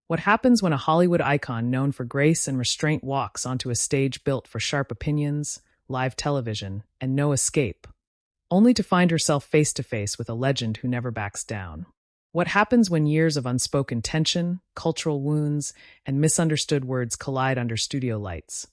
What happens when a Hollywood icon known for grace and restraint walks onto a stage built for sharp opinions, live television, and no escape, only to find herself face to face with a legend who never backs down? What happens when years of unspoken tension, cultural wounds, and misunderstood words collide under studio lights,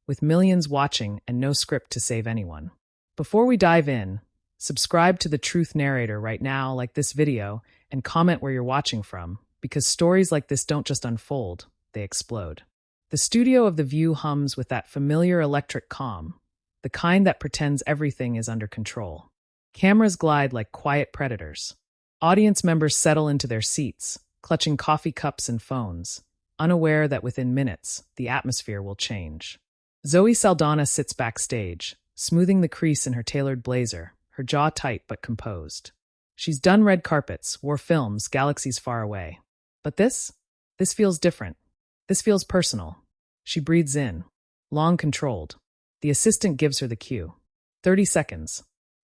with millions watching and no script to save anyone? Before we dive in, subscribe to The Truth Narrator right now, like this video, and comment where you're watching from, because stories like this don't just unfold, they explode. The studio of The View hums with that familiar electric calm, the kind that pretends everything is under control. Cameras glide like quiet predators. Audience members settle into their seats, clutching coffee cups and phones, unaware that within minutes, the atmosphere will change. Zoe Saldana sits backstage, smoothing the crease in her tailored blazer, her jaw tight but composed. She's done red carpets, wore films, galaxies far away. But this feels different. This feels personal. She breathes in, long controlled. The assistant gives her the cue. 30 seconds.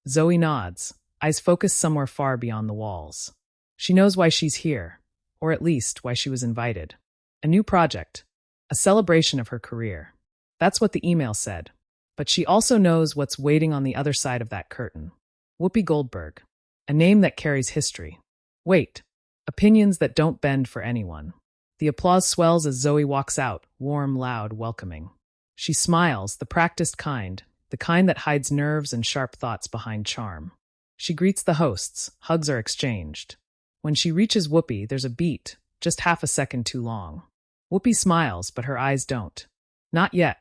Zoe nods, eyes focused somewhere far beyond the walls. She knows why she's here, or at least why she was invited. A new project, a celebration of her career. That's what the email said. But she also knows what's waiting on the other side of that curtain. Whoopi Goldberg, a name that carries history. Wait, opinions that don't bend for anyone. The applause swells as Zoe walks out, warm, loud, welcoming. She smiles, the practiced kind, the kind that hides nerves and sharp thoughts behind charm. She greets the hosts, hugs are exchanged. When she reaches Whoopi, there's a beat, just half a second too long. Whoopi smiles, but her eyes don't. Not yet.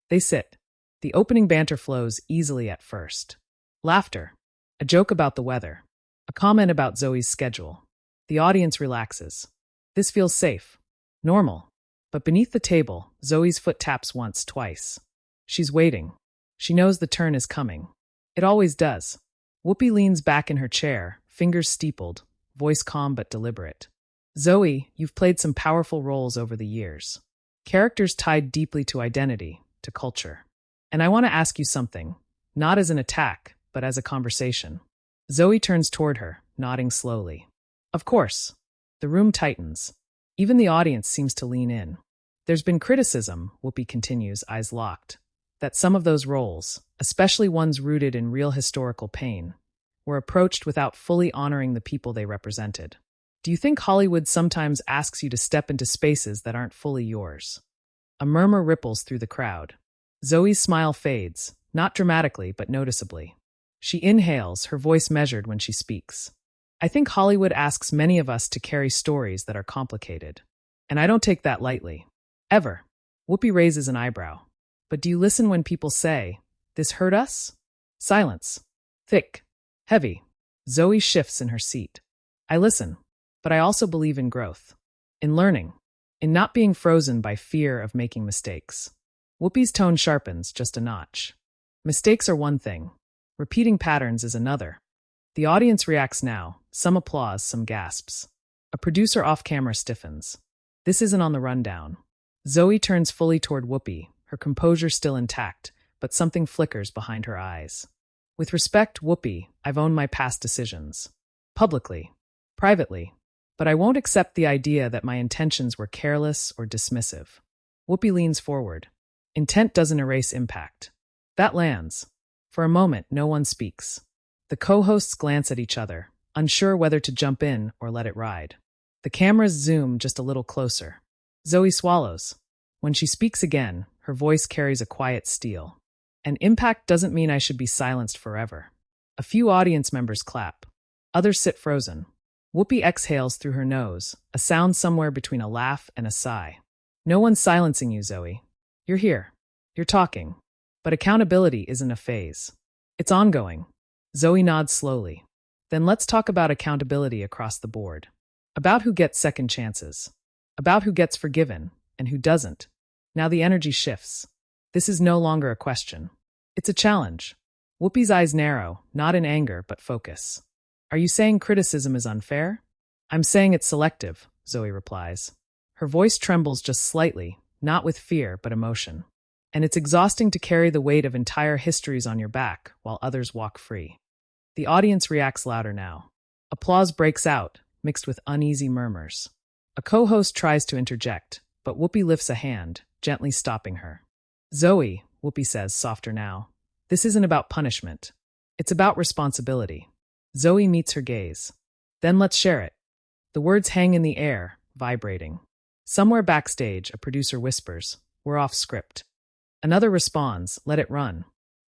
They sit. The opening banter flows easily at first. Laughter. A joke about the weather. A comment about Zoe's schedule. The audience relaxes. This feels safe. Normal. But beneath the table, Zoe's foot taps once, twice. She's waiting. She knows the turn is coming. It always does. Whoopi leans back in her chair, fingers steepled, voice calm but deliberate. Zoe, you've played some powerful roles over the years. Characters tied deeply to identity, to culture. And I want to ask you something, not as an attack, but as a conversation. Zoe turns toward her, nodding slowly. Of course. The room tightens. Even the audience seems to lean in. There's been criticism, Whoopi continues, eyes locked, that some of those roles, especially ones rooted in real historical pain, were approached without fully honoring the people they represented. Do you think Hollywood sometimes asks you to step into spaces that aren't fully yours? A murmur ripples through the crowd. Zoe's smile fades, not dramatically but noticeably. She inhales, her voice measured when she speaks. I think Hollywood asks many of us to carry stories that are complicated. And I don't take that lightly. Ever. Whoopi raises an eyebrow. But do you listen when people say, "This hurt us"? Silence. Thick. Heavy. Zoe shifts in her seat. I listen, but I also believe in growth. In learning. In not being frozen by fear of making mistakes. Whoopi's tone sharpens just a notch. Mistakes are one thing. Repeating patterns is another. The audience reacts now, some applause, some gasps. A producer off-camera stiffens. This isn't on the rundown. Zoe turns fully toward Whoopi, her composure still intact, but something flickers behind her eyes. With respect, Whoopi, I've owned my past decisions. Publicly. Privately. But I won't accept the idea that my intentions were careless or dismissive. Whoopi leans forward. Intent doesn't erase impact. That lands. For a moment, no one speaks. The co-hosts glance at each other, unsure whether to jump in or let it ride. The cameras zoom just a little closer. Zoe swallows. When she speaks again, her voice carries a quiet steel. And impact doesn't mean I should be silenced forever. A few audience members clap. Others sit frozen. Whoopi exhales through her nose, a sound somewhere between a laugh and a sigh. No one's silencing you, Zoe. You're here. You're talking. But accountability isn't a phase. It's ongoing. Zoe nods slowly. Then let's talk about accountability across the board. About who gets second chances. About who gets forgiven and who doesn't. Now the energy shifts. This is no longer a question. It's a challenge. Whoopi's eyes narrow, not in anger, but focus. Are you saying criticism is unfair? I'm saying it's selective, Zoe replies. Her voice trembles just slightly, not with fear, but emotion. And it's exhausting to carry the weight of entire histories on your back while others walk free. The audience reacts louder now. Applause breaks out, mixed with uneasy murmurs. A co-host tries to interject, but Whoopi lifts a hand, gently stopping her. Zoe, Whoopi says, softer now. This isn't about punishment. It's about responsibility. Zoe meets her gaze. Then let's share it. The words hang in the air, vibrating. Somewhere backstage, a producer whispers, "We're off script." Another responds, "Let it run."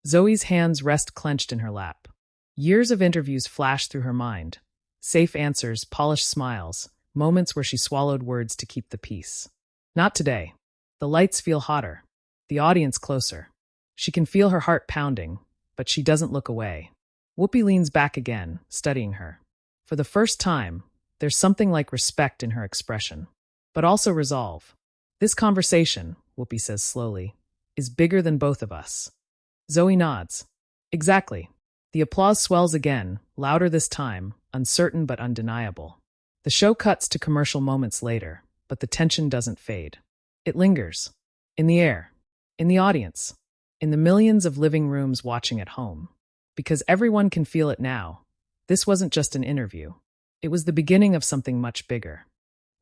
Zoe's hands rest clenched in her lap. Years of interviews flash through her mind. Safe answers, polished smiles, moments where she swallowed words to keep the peace. Not today. The lights feel hotter. The audience closer. She can feel her heart pounding, but she doesn't look away. Whoopi leans back again, studying her. For the first time, there's something like respect in her expression, but also resolve. This conversation, Whoopi says slowly, is bigger than both of us. Zoe nods. Exactly. The applause swells again, louder this time, uncertain but undeniable. The show cuts to commercial moments later, but the tension doesn't fade. It lingers. In the air. In the audience. In the millions of living rooms watching at home. Because everyone can feel it now. This wasn't just an interview. It was the beginning of something much bigger.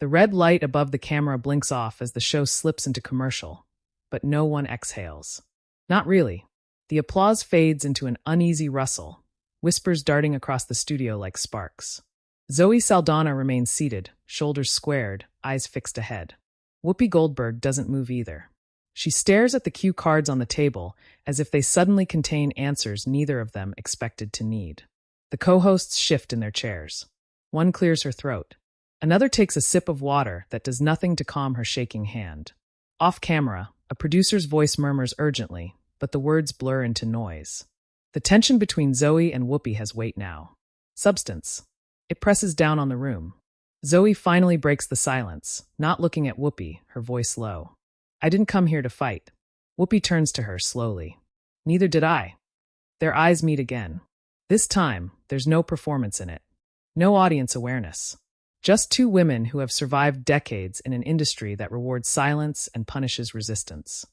The red light above the camera blinks off as the show slips into commercial, but no one exhales. Not really. The applause fades into an uneasy rustle, whispers darting across the studio like sparks. Zoe Saldana remains seated, shoulders squared, eyes fixed ahead. Whoopi Goldberg doesn't move either. She stares at the cue cards on the table as if they suddenly contain answers neither of them expected to need. The co-hosts shift in their chairs. One clears her throat. Another takes a sip of water that does nothing to calm her shaking hand. Off camera, a producer's voice murmurs urgently, but the words blur into noise. The tension between Zoe and Whoopi has weight now. Substance. It presses down on the room. Zoe finally breaks the silence, not looking at Whoopi, her voice low. "I didn't come here to fight." Whoopi turns to her slowly. "Neither did I." Their eyes meet again. This time, there's no performance in it. No audience awareness. Just two women who have survived decades in an industry that rewards silence and punishes resistance.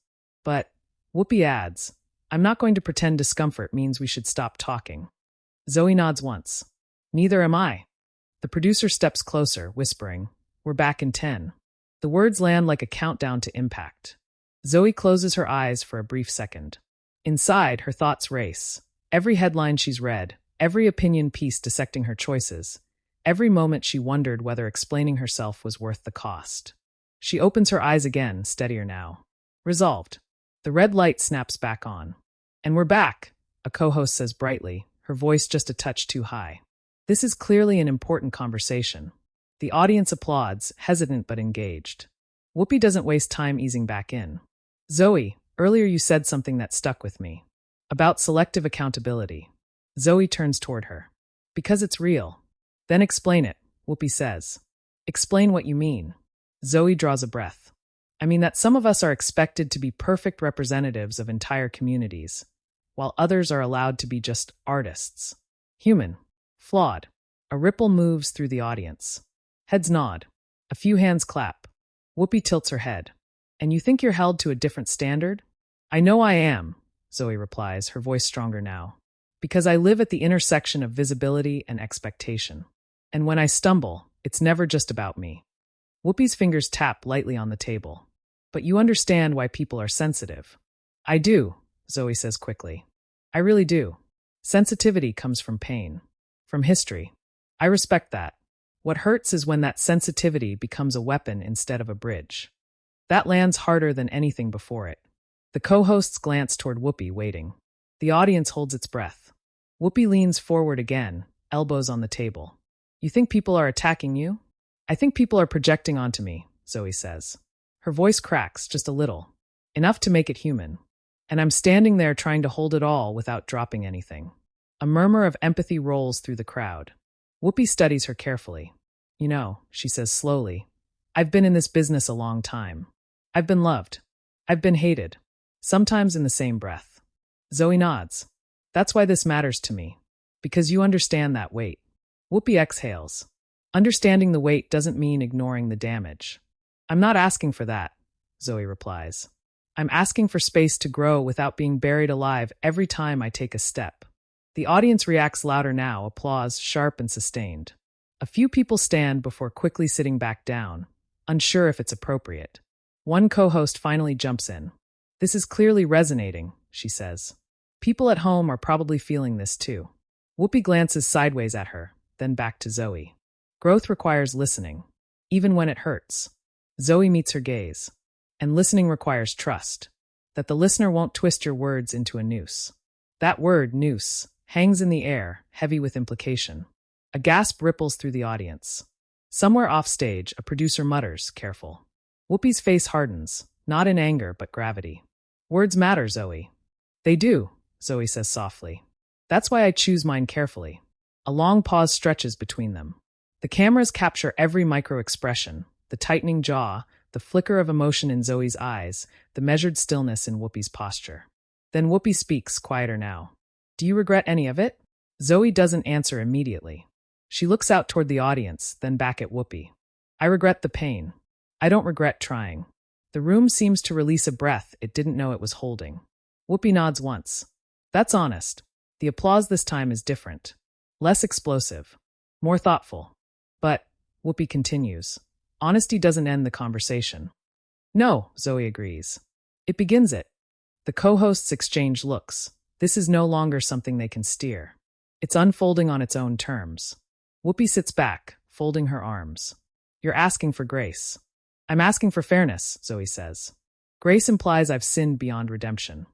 But, Whoopi adds, "I'm not going to pretend discomfort means we should stop talking." Zoe nods once. "Neither am I." The producer steps closer, whispering, "We're back in 10. The words land like a countdown to impact. Zoe closes her eyes for a brief second. Inside, her thoughts race. Every headline she's read, every opinion piece dissecting her choices, every moment she wondered whether explaining herself was worth the cost. She opens her eyes again, steadier now. Resolved. The red light snaps back on. "And we're back," a co-host says brightly, her voice just a touch too high. This is clearly an important conversation. The audience applauds, hesitant but engaged. Whoopi doesn't waste time easing back in. "Zoe, earlier you said something that stuck with me. About selective accountability." Zoe turns toward her. "Because it's real." "Then explain it," Whoopi says. "Explain what you mean." Zoe draws a breath. "I mean that some of us are expected to be perfect representatives of entire communities, while others are allowed to be just artists. Human. Flawed." A ripple moves through the audience. Heads nod. A few hands clap. Whoopi tilts her head. "And you think you're held to a different standard?" "I know I am," Zoe replies, her voice stronger now. "Because I live at the intersection of visibility and expectation. And when I stumble, it's never just about me." Whoopi's fingers tap lightly on the table. "But you understand why people are sensitive." "I do," Zoe says quickly. "I really do. Sensitivity comes from pain. From history. I respect that. What hurts is when that sensitivity becomes a weapon instead of a bridge. That lands harder than anything before it." The co-hosts glance toward Whoopi, waiting. The audience holds its breath. Whoopi leans forward again, elbows on the table. "You think people are attacking you?" "I think people are projecting onto me," Zoe says. Her voice cracks just a little, enough to make it human. "And I'm standing there trying to hold it all without dropping anything." A murmur of empathy rolls through the crowd. Whoopi studies her carefully. "You know," she says slowly, "I've been in this business a long time. I've been loved. I've been hated. Sometimes in the same breath." Zoe nods. "That's why this matters to me. Because you understand that weight." Whoopi exhales. "Understanding the weight doesn't mean ignoring the damage." "I'm not asking for that," Zoe replies. "I'm asking for space to grow without being buried alive every time I take a step." The audience reacts louder now, applause sharp and sustained. A few people stand before quickly sitting back down, unsure if it's appropriate. One co-host finally jumps in. This is clearly resonating, she says. People at home are probably feeling this too. Whoopi glances sideways at her, then back to Zoe. Growth requires listening, even when it hurts. Zoe meets her gaze. And listening requires trust, that the listener won't twist your words into a noose. That word, noose, hangs in the air, heavy with implication. A gasp ripples through the audience. Somewhere off stage, a producer mutters, careful. Whoopi's face hardens, not in anger but gravity. Words matter, Zoe. They do, Zoe says softly. That's why I choose mine carefully. A long pause stretches between them. The cameras capture every micro-expression, the tightening jaw, the flicker of emotion in Zoe's eyes, the measured stillness in Whoopi's posture. Then Whoopi speaks, quieter now. Do you regret any of it? Zoe doesn't answer immediately. She looks out toward the audience, then back at Whoopi. I regret the pain. I don't regret trying. The room seems to release a breath it didn't know it was holding. Whoopi nods once. That's honest. The applause this time is different. Less explosive. More thoughtful. But, Whoopi continues, honesty doesn't end the conversation. No, Zoe agrees. It begins it. The co-hosts exchange looks. This is no longer something they can steer. It's unfolding on its own terms. Whoopi sits back, folding her arms. You're asking for grace. I'm asking for fairness, Zoe says. Grace implies I've sinned beyond redemption.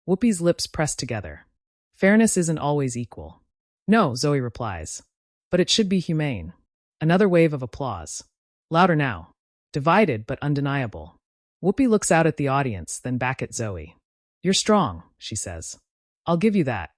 Whoopi's lips press together. Fairness isn't always equal. No, Zoe replies. But it should be humane. Another wave of applause. Louder now. Divided but undeniable. Whoopi looks out at the audience, then back at Zoe. You're strong, she says. I'll give you that.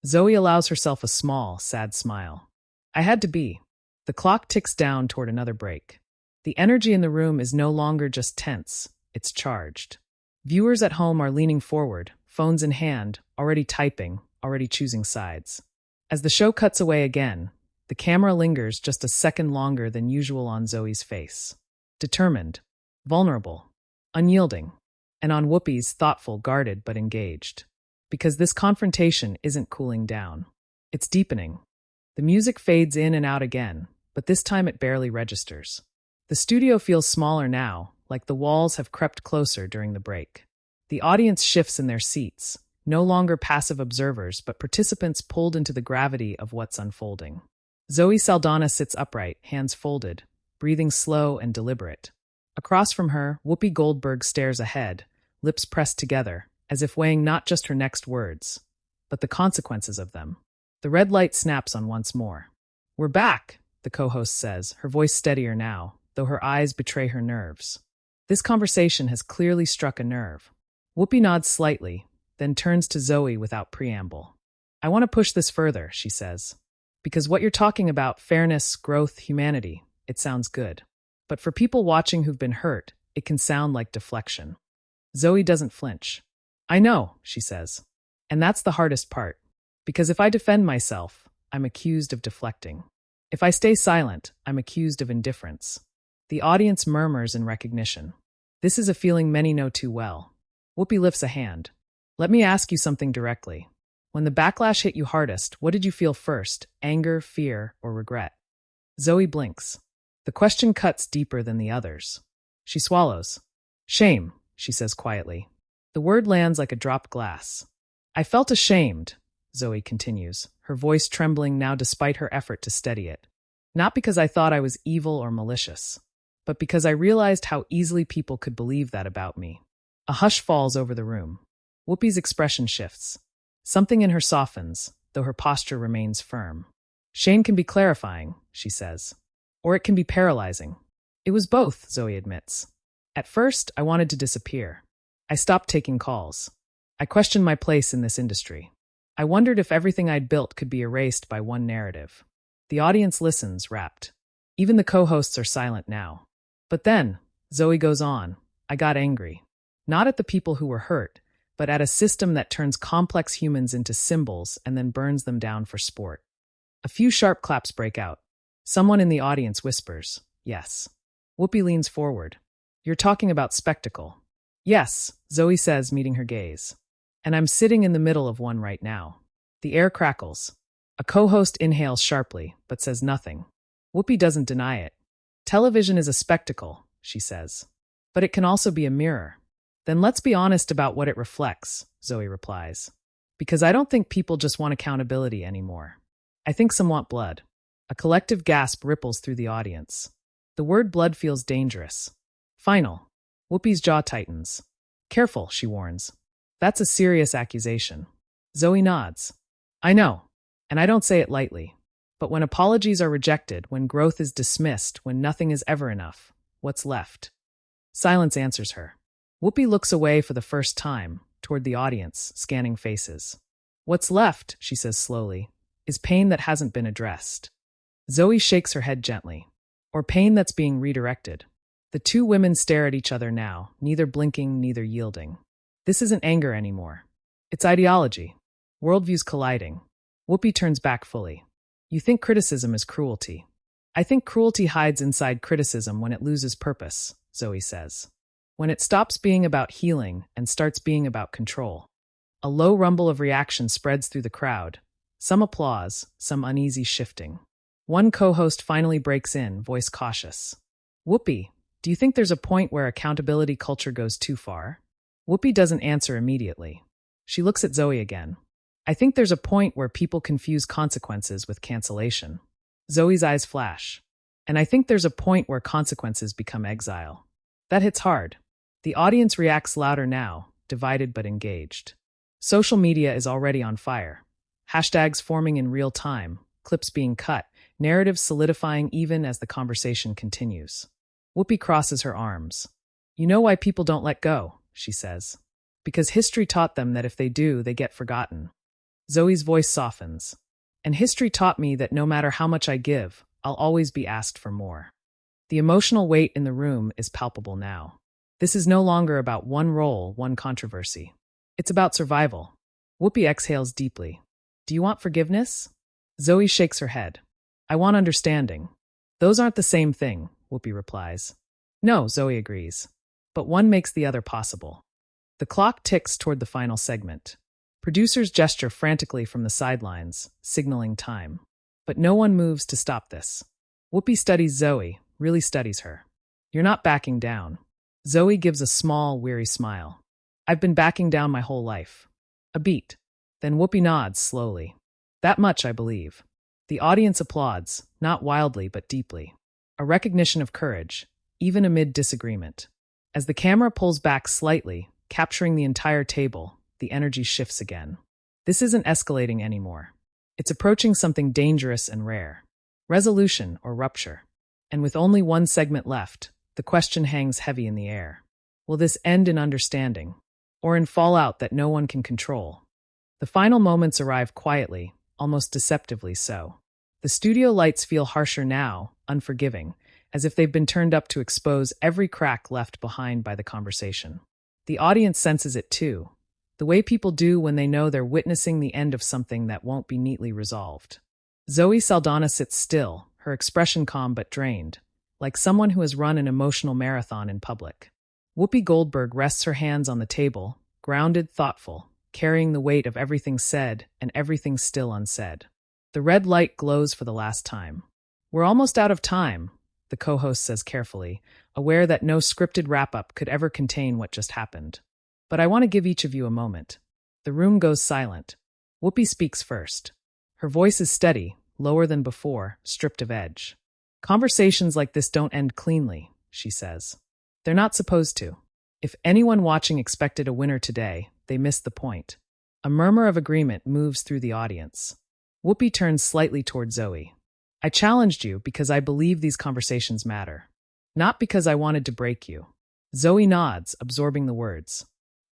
Zoe allows herself a small, sad smile. I had to be. The clock ticks down toward another break. The energy in the room is no longer just tense, it's charged. Viewers at home are leaning forward, phones in hand, already typing, already choosing sides. As the show cuts away again, the camera lingers just a second longer than usual on Zoe's face. Determined, vulnerable, unyielding, and on Whoopi's thoughtful, guarded, but engaged. Because this confrontation isn't cooling down. It's deepening. The music fades in and out again, but this time it barely registers. The studio feels smaller now, like the walls have crept closer during the break. The audience shifts in their seats, no longer passive observers, but participants pulled into the gravity of what's unfolding. Zoe Saldana sits upright, hands folded, breathing slow and deliberate. Across from her, Whoopi Goldberg stares ahead, lips pressed together, as if weighing not just her next words, but the consequences of them. The red light snaps on once more. We're back, the co-host says, her voice steadier now, though her eyes betray her nerves. This conversation has clearly struck a nerve. Whoopi nods slightly, then turns to Zoe without preamble. I want to push this further, she says. Because what you're talking about, fairness, growth, humanity, it sounds good. But for people watching who've been hurt, it can sound like deflection. Zoe doesn't flinch. I know, she says. And that's the hardest part. Because if I defend myself, I'm accused of deflecting. If I stay silent, I'm accused of indifference. The audience murmurs in recognition. This is a feeling many know too well. Whoopi lifts a hand. Let me ask you something directly. When the backlash hit you hardest, what did you feel first? Anger, fear, or regret? Zoe blinks. The question cuts deeper than the others. She swallows. Shame, she says quietly. The word lands like a dropped glass. I felt ashamed, Zoe continues, her voice trembling now despite her effort to steady it. Not because I thought I was evil or malicious, but because I realized how easily people could believe that about me. A hush falls over the room. Whoopi's expression shifts. Something in her softens, though her posture remains firm. Shame can be clarifying, she says. Or it can be paralyzing. It was both, Zoe admits. At first, I wanted to disappear. I stopped taking calls. I questioned my place in this industry. I wondered if everything I'd built could be erased by one narrative. The audience listens, rapt. Even the co-hosts are silent now. But then, Zoe goes on, I got angry. Not at the people who were hurt, but at a system that turns complex humans into symbols and then burns them down for sport. A few sharp claps break out. Someone in the audience whispers, yes. Whoopi leans forward. You're talking about spectacle. Yes, Zoe says, meeting her gaze. And I'm sitting in the middle of one right now. The air crackles. A co-host inhales sharply, but says nothing. Whoopi doesn't deny it. Television is a spectacle, she says. But it can also be a mirror. Then let's be honest about what it reflects, Zoe replies. Because I don't think people just want accountability anymore. I think some want blood. A collective gasp ripples through the audience. The word blood feels dangerous. Final. Whoopi's jaw tightens. Careful, she warns. That's a serious accusation. Zoe nods. I know, and I don't say it lightly. But when apologies are rejected, when growth is dismissed, when nothing is ever enough, what's left? Silence answers her. Whoopi looks away for the first time, toward the audience, scanning faces. What's left, she says slowly, is pain that hasn't been addressed. Zoe shakes her head gently. Or pain that's being redirected. The two women stare at each other now, neither blinking, neither yielding. This isn't anger anymore. It's ideology. Worldviews colliding. Whoopi turns back fully. You think criticism is cruelty. I think cruelty hides inside criticism when it loses purpose, Zoe says. When it stops being about healing and starts being about control. A low rumble of reaction spreads through the crowd. Some applause, some uneasy shifting. One co-host finally breaks in, voice cautious. Whoopi, do you think there's a point where accountability culture goes too far? Whoopi doesn't answer immediately. She looks at Zoe again. I think there's a point where people confuse consequences with cancellation. Zoe's eyes flash. And I think there's a point where consequences become exile. That hits hard. The audience reacts louder now, divided but engaged. Social media is already on fire. Hashtags forming in real time, clips being cut, narratives solidifying even as the conversation continues. Whoopi crosses her arms. You know why people don't let go, she says. Because history taught them that if they do, they get forgotten. Zoe's voice softens. And history taught me that no matter how much I give, I'll always be asked for more. The emotional weight in the room is palpable now. This is no longer about one role, one controversy. It's about survival. Whoopi exhales deeply. Do you want forgiveness? Zoe shakes her head. I want understanding. Those aren't the same thing, Whoopi replies. No, Zoe agrees. But one makes the other possible. The clock ticks toward the final segment. Producers gesture frantically from the sidelines, signaling time. But no one moves to stop this. Whoopi studies Zoe, really studies her. You're not backing down. Zoe gives a small, weary smile. I've been backing down my whole life. A beat. Then Whoopi nods slowly. That much, I believe. The audience applauds, not wildly but deeply. A recognition of courage, even amid disagreement. As the camera pulls back slightly, capturing the entire table, the energy shifts again. This isn't escalating anymore. It's approaching something dangerous and rare. Resolution or rupture. And with only one segment left, the question hangs heavy in the air. Will this end in understanding? Or in fallout that no one can control? The final moments arrive quietly, almost deceptively so. The studio lights feel harsher now, unforgiving, as if they've been turned up to expose every crack left behind by the conversation. The audience senses it too, the way people do when they know they're witnessing the end of something that won't be neatly resolved. Zoe Saldana sits still, her expression calm but drained, like someone who has run an emotional marathon in public. Whoopi Goldberg rests her hands on the table, grounded, thoughtful, carrying the weight of everything said and everything still unsaid. The red light glows for the last time. We're almost out of time, the co-host says carefully, aware that no scripted wrap-up could ever contain what just happened. But I want to give each of you a moment. The room goes silent. Whoopi speaks first. Her voice is steady, lower than before, stripped of edge. Conversations like this don't end cleanly, she says. They're not supposed to. If anyone watching expected a winner today, they missed the point. A murmur of agreement moves through the audience. Whoopi turns slightly toward Zoe. I challenged you because I believe these conversations matter. Not because I wanted to break you. Zoe nods, absorbing the words.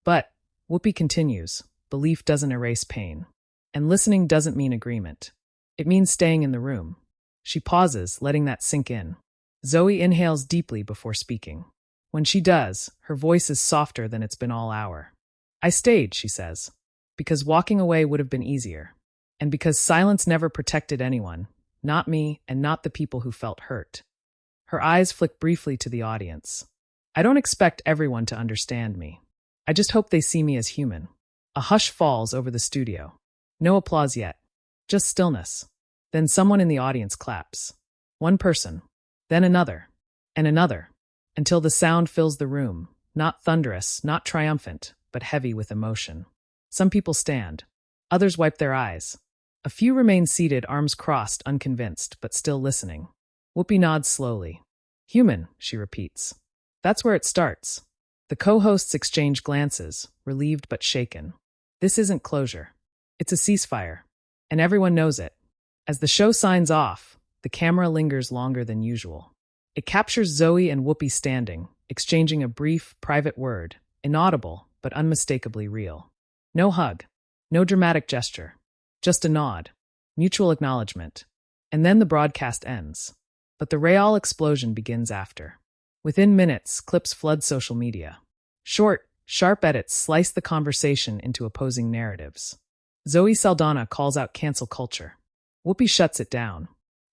But, Whoopi continues, belief doesn't erase pain. And listening doesn't mean agreement. It means staying in the room. She pauses, letting that sink in. Zoe inhales deeply before speaking. When she does, her voice is softer than it's been all hour. I stayed, she says, because walking away would have been easier. And because silence never protected anyone, not me and not the people who felt hurt. Her eyes flick briefly to the audience. I don't expect everyone to understand me. I just hope they see me as human. A hush falls over the studio. No applause yet. Just stillness. Then someone in the audience claps. One person. Then another. And another. until the sound fills the room, not thunderous, not triumphant, but heavy with emotion. Some people stand. Others wipe their eyes. A few remain seated, arms crossed, unconvinced, but still listening. Whoopi nods slowly. Human, she repeats. That's where it starts. The co-hosts exchange glances, relieved but shaken. This isn't closure. It's a ceasefire. And everyone knows it. As the show signs off, the camera lingers longer than usual. It captures Zoe and Whoopi standing, exchanging a brief, private word, inaudible, but unmistakably real. No hug. No dramatic gesture. Just a nod. Mutual acknowledgement. And then the broadcast ends. But the real explosion begins after. Within minutes, clips flood social media. Short, sharp edits slice the conversation into opposing narratives. Zoe Saldana calls out cancel culture. Whoopi shuts it down.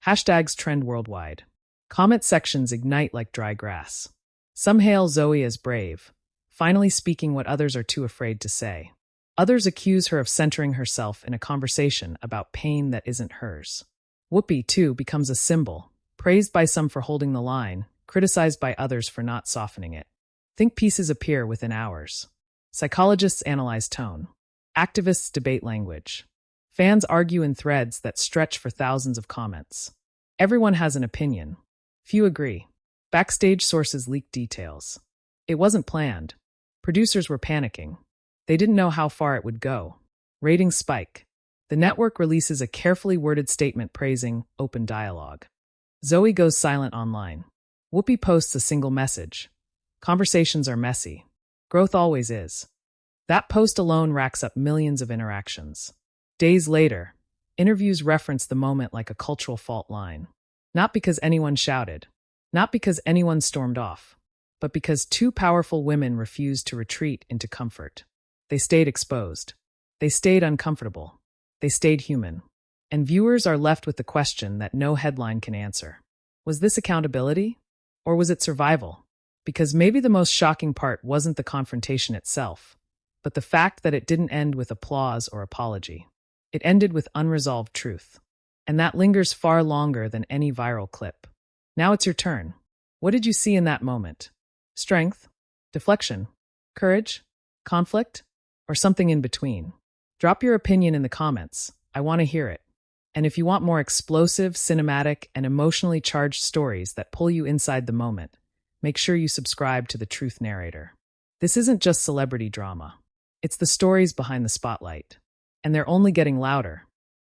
Hashtags trend worldwide. Comment sections ignite like dry grass. Some hail Zoe as brave, finally speaking what others are too afraid to say. Others accuse her of centering herself in a conversation about pain that isn't hers. Whoopi, too, becomes a symbol, praised by some for holding the line, criticized by others for not softening it. Think pieces appear within hours. Psychologists analyze tone. Activists debate language. Fans argue in threads that stretch for thousands of comments. Everyone has an opinion. Few agree. Backstage sources leak details. It wasn't planned. Producers were panicking. They didn't know how far it would go. Ratings spike. The network releases a carefully worded statement praising open dialogue. Zoe goes silent online. Whoopi posts a single message. Conversations are messy. Growth always is. That post alone racks up millions of interactions. Days later, interviews reference the moment like a cultural fault line. Not because anyone shouted, not because anyone stormed off, but because two powerful women refused to retreat into comfort. They stayed exposed. They stayed uncomfortable. They stayed human. And viewers are left with the question that no headline can answer. Was this accountability? Or was it survival? Because maybe the most shocking part wasn't the confrontation itself, but the fact that it didn't end with applause or apology. It ended with unresolved truth. And that lingers far longer than any viral clip. Now it's your turn. What did you see in that moment? Strength? Deflection? Courage? Conflict? Or something in between? Drop your opinion in the comments. I want to hear it. And if you want more explosive, cinematic, and emotionally charged stories that pull you inside the moment, make sure you subscribe to The Truth Narrator. This isn't just celebrity drama. It's the stories behind the spotlight. And they're only getting louder.